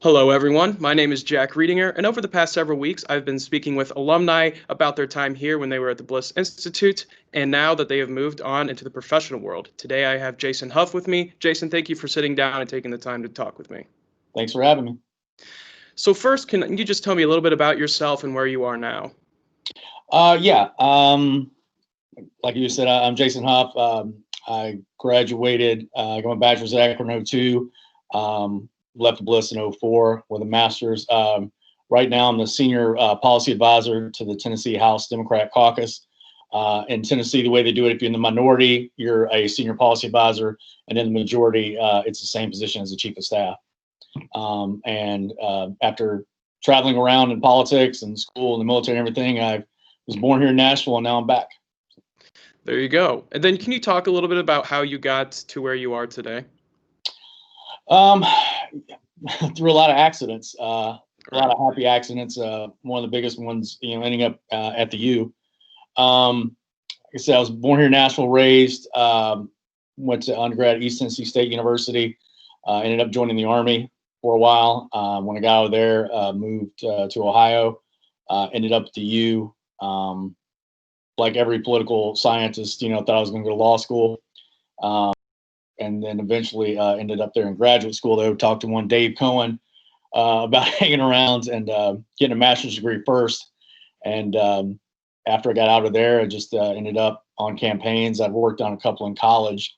Hello, everyone. My name is Jack Reedinger, and over the past several weeks, I've been speaking with alumni about their time here when they were at the Bliss Institute, and now that they have moved on into the professional world. Today, I have Jason Huff with me. Jason, thank you for sitting down and taking the time to talk with me. Thanks for having me. So first, can you just tell me a little bit about yourself and where you are now? Yeah. Like you said, I'm Jason Huff. I graduated, got my bachelor's at Akron in 02, left Bliss in 04 with a master's. Right now, I'm the senior policy advisor to the Tennessee House Democrat Caucus. In Tennessee, the way they do it, if you're in the minority, you're a senior policy advisor, and in the majority, it's the same position as the chief of staff. After traveling around in politics and school and the military and everything, I was born here in Nashville, and now I'm back. There you go. And then can you talk a little bit about how you got to where you are today? Through a lot of accidents, a lot of happy accidents. One of the biggest ones, ending up at the U. Like I said, I was born here in Nashville, raised, went to undergrad at East Tennessee State University, ended up joining the Army for a while. When I got out of there, moved to Ohio, ended up at the U. Like every political scientist, thought I was going to go to law school. And then eventually ended up there in graduate school. They talked to one Dave Cohen about hanging around and getting a master's degree first. And after I got out of there, I just ended up on campaigns. I've worked on a couple in college.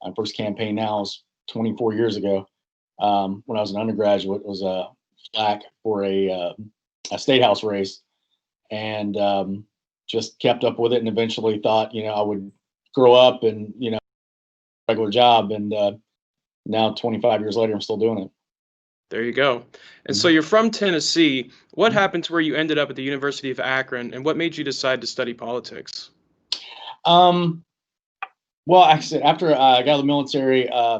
My first campaign now was 24 years ago. When I was an undergraduate, it was a flack for a state house race, and just kept up with it, and eventually thought, I would grow up and, regular job. And now 25 years later, I'm still doing it. There you go. And so you're from Tennessee. What happened to where you ended up at the University of Akron, and what made you decide to study politics? Well, like I said, after I got out of the military, I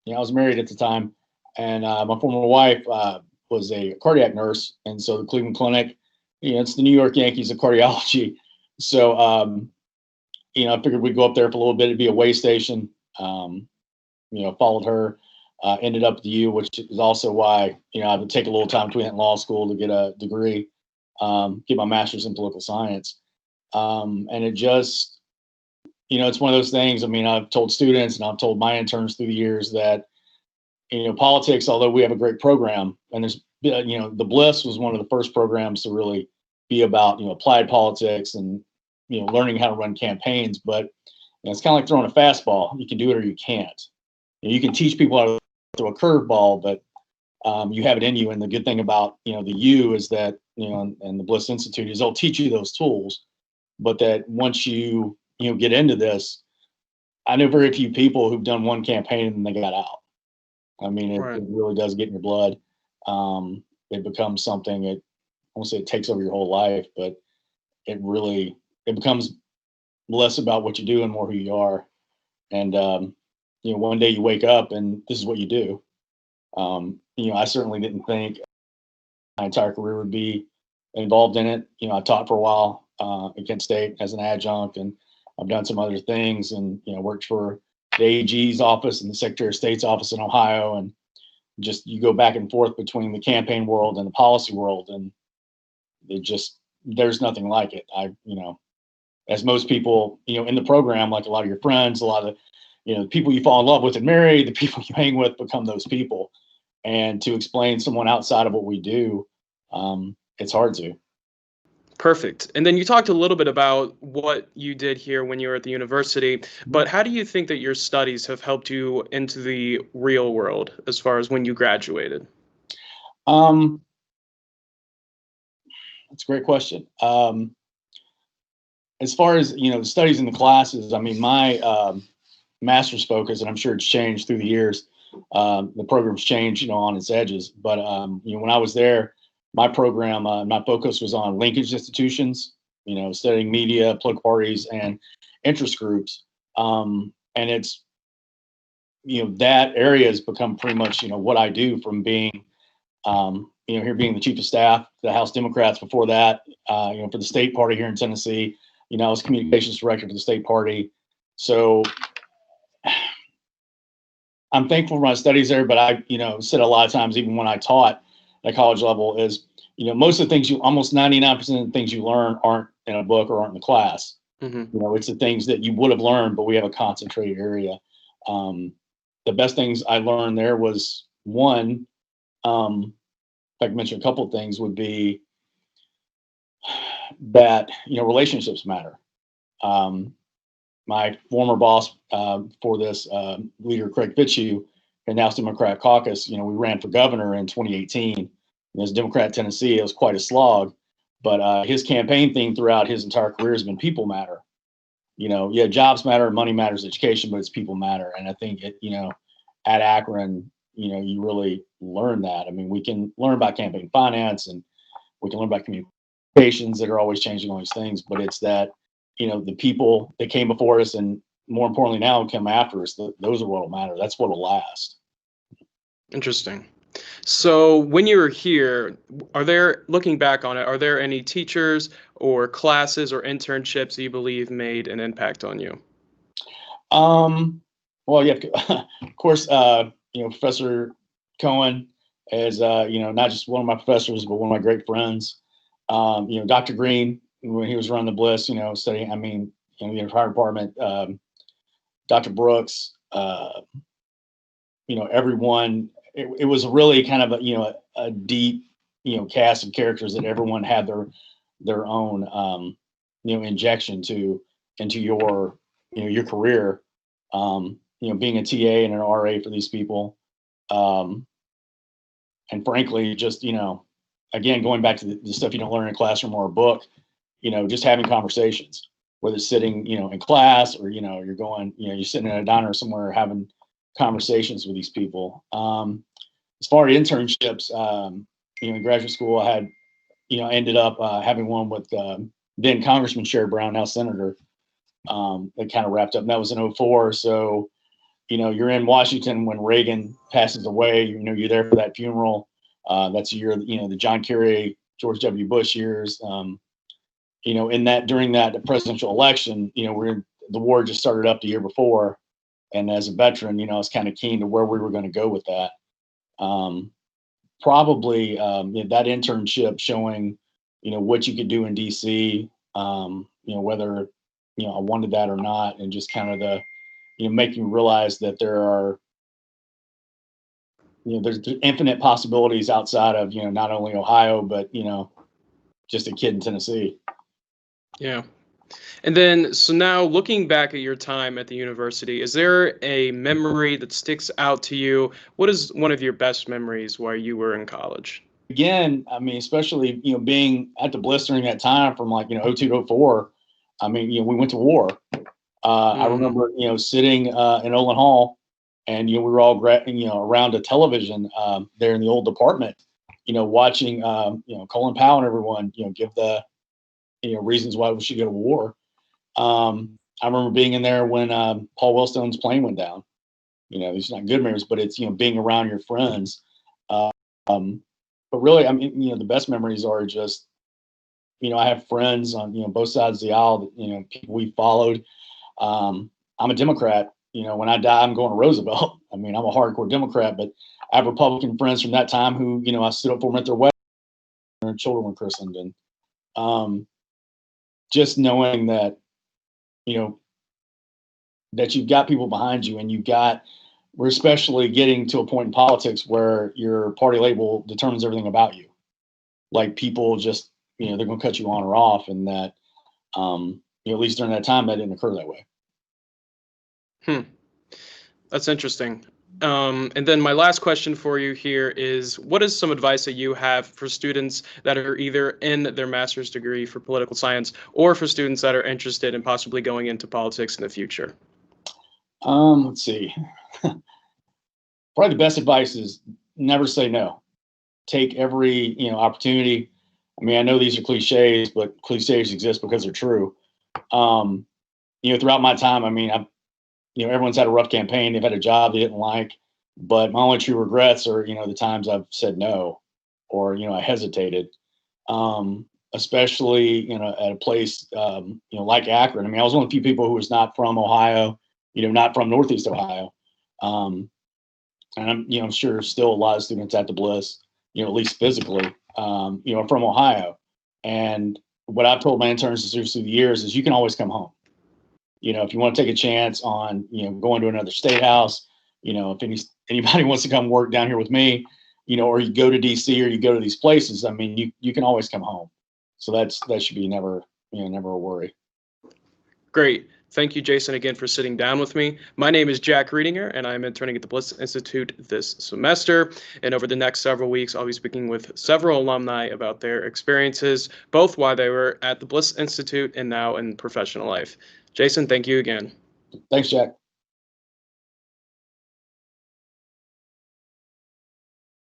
was married at the time, and my former wife was a cardiac nurse. And so the Cleveland Clinic, it's the New York Yankees of cardiology. So, I figured we'd go up there for a little bit. It'd be a way station. Followed her, ended up at the U, which is also why, I would take a little time between law school to get a degree, get my master's in political science. And it just, it's one of those things. I mean, I've told students and I've told my interns through the years that, politics, although we have a great program, and there's, the Bliss was one of the first programs to really be about, applied politics and, learning how to run campaigns. But it's kind of like throwing a fastball. You can do it or you can't. You can teach people how to throw a curveball, but you have it in you. And the good thing about, the U is that, and the Bliss Institute is they'll teach you those tools, but that once you, get into this, I know very few people who've done one campaign and they got out. I mean, it really does get in your blood. It becomes something, I won't say it takes over your whole life, but it becomes less about what you do and more who you are. And, one day you wake up and this is what you do. I certainly didn't think my entire career would be involved in it. I taught for a while at Kent State as an adjunct, and I've done some other things, and, worked for the AG's office and the Secretary of State's office in Ohio. And just, you go back and forth between the campaign world and the policy world. And there's nothing like it. As most people, in the program, like a lot of your friends, a lot of, the people you fall in love with and marry, the people you hang with become those people. And to explain someone outside of what we do, it's hard to. Perfect. And then you talked a little bit about what you did here when you were at the university, but how do you think that your studies have helped you into the real world as far as when you graduated? That's a great question. As far as, the studies in the classes, I mean, my master's focus, and I'm sure it's changed through the years, the program's changed, on its edges. But, when I was there, my program, my focus was on linkage institutions, studying media, political parties, and interest groups. And it's, that area has become pretty much, what I do, from being, here being the chief of staff, the House Democrats before that, for the state party here in Tennessee. I was communications director for the state party. So I'm thankful for my studies there, but I, said a lot of times, even when I taught, at college level is, most of the things almost 99% of the things you learn aren't in a book or aren't in the class. It's the things that you would have learned, but we have a concentrated area. The best things I learned there was one, if I can mention a couple of things, would be that, relationships matter. My former boss for this leader, Craig Fitzhugh, and House Democrat caucus, we ran for governor in 2018. As a Democrat in Tennessee, it was quite a slog, but his campaign theme throughout his entire career has been people matter. Yeah, jobs matter, money matters, education, but it's people matter. And I think at Akron, you really learn that. I mean, we can learn about campaign finance and we can learn about communications that are always changing all these things, but it's that, the people that came before us and more importantly now come after us, those are what will matter. That's what will last. Interesting. So when you were here, looking back on it, are there any teachers or classes or internships that you believe made an impact on you? Well, yeah, of course, Professor Cohen is, not just one of my professors, but one of my great friends. Dr. Green, when he was running the Bliss, studying, the entire department, Dr. Brooks, everyone, it was really kind of a deep, cast of characters that everyone had their own, injection into your career. Being a TA and an RA for these people. And frankly, just, again, going back to the stuff you don't learn in a classroom or a book, just having conversations, whether it's sitting, in class or, you're going, you're sitting in a diner somewhere having conversations with these people. As far as internships, in graduate school, I had, ended up having one with then Congressman Sherrod Brown, now Senator, that kind of wrapped up. And that was in 2004. So, you're in Washington when Reagan passes away, you're there for that funeral. That's a year, the John Kerry, George W. Bush years. During that presidential election, the war just started up the year before. And as a veteran, I was kind of keen to where we were going to go with that. Probably that internship showing, what you could do in DC, whether, I wanted that or not, and just kind of the, making me realize that there are, there's infinite possibilities outside of, not only Ohio, but, just a kid in Tennessee. Yeah. And then, so now looking back at your time at the university, is there a memory that sticks out to you? What is one of your best memories while you were in college? Again, especially, being at the Bliss during that time from like, 02 to 04, we went to war. I remember, sitting in Olin Hall and, we were all, around a television there in the old department, watching, Colin Powell and everyone, give the, reasons why we should go to war. I remember being in there when Paul Wellstone's plane went down. These are not good memories, but it's, being around your friends. But really, the best memories are just, I have friends on, both sides of the aisle that, people we followed. I'm a Democrat. When I die, I'm going to Roosevelt. I'm a hardcore Democrat, but I have Republican friends from that time who, I stood up for them at their wedding, their children were christened. And just knowing that, that you've got people behind you and we're especially getting to a point in politics where your party label determines everything about you. Like people just, they're going to cut you on or off, and that, at least during that time, that didn't occur that way. That's interesting. And then my last question for you here is, what is some advice that you have for students that are either in their master's degree for political science or for students that are interested in possibly going into politics in the future? Let's see. Probably the best advice is never say no. Take every, opportunity. I know these are cliches, but cliches exist because they're true. Throughout my time, I've, everyone's had a rough campaign. They've had a job they didn't like, but my only true regrets are, the times I've said no, or, I hesitated. Especially, at a place, like Akron. I was one of the few people who was not from Ohio, not from Northeast Ohio. And I'm sure still a lot of students at the Bliss at least physically, from Ohio. And what I've told my interns through the years is you can always come home. If you want to take a chance on, going to another state house, if anybody wants to come work down here with me, or you go to DC or you go to these places, I mean, you can always come home. So that should be never a worry. Great. Thank you, Jason, again for sitting down with me. My name is Jack Riedinger, and I'm interning at the Bliss Institute this semester. And over the next several weeks, I'll be speaking with several alumni about their experiences, both while they were at the Bliss Institute and now in professional life. Jason, thank you again. Thanks, Jack.